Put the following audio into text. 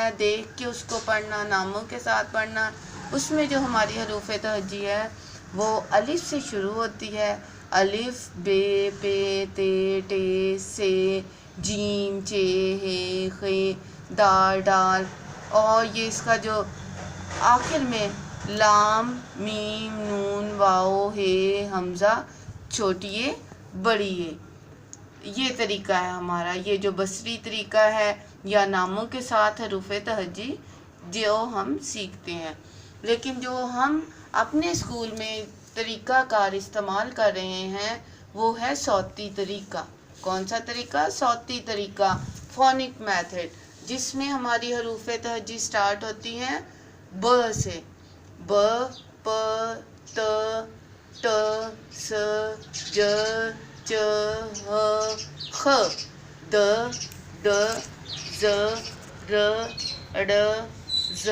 ہے دیکھ کے اس کو پڑھنا، ناموں کے ساتھ پڑھنا. اس میں جو ہماری حروف تہجی ہے وہ الف سے شروع ہوتی ہے. الف، بے، پے، تے، ٹے، سے، جیم، چے، ہے، خے، دال، ڈال. اور یہ اس کا جو آخر میں لام، میم، نون، واؤ، ہے، حمزہ، چھوٹی اے، بڑی اے. یہ طریقہ ہے ہمارا. یہ جو بصری طریقہ ہے یا ناموں کے ساتھ حروف تہجی جو ہم سیکھتے ہیں. لیکن جو ہم اپنے اسکول میں طریقہ کار استعمال کر رہے ہیں وہ ہے صوتی طریقہ. کون سا طریقہ؟ صوتی طریقہ، فونک میتھڈ، جس میں ہماری حروف تہجی سٹارٹ ہوتی ہیں ب سے. ب، پ، ت، ٹ، س، ج، چ، ح، خ، د، ڈ، ز، ر، ڑ، ز،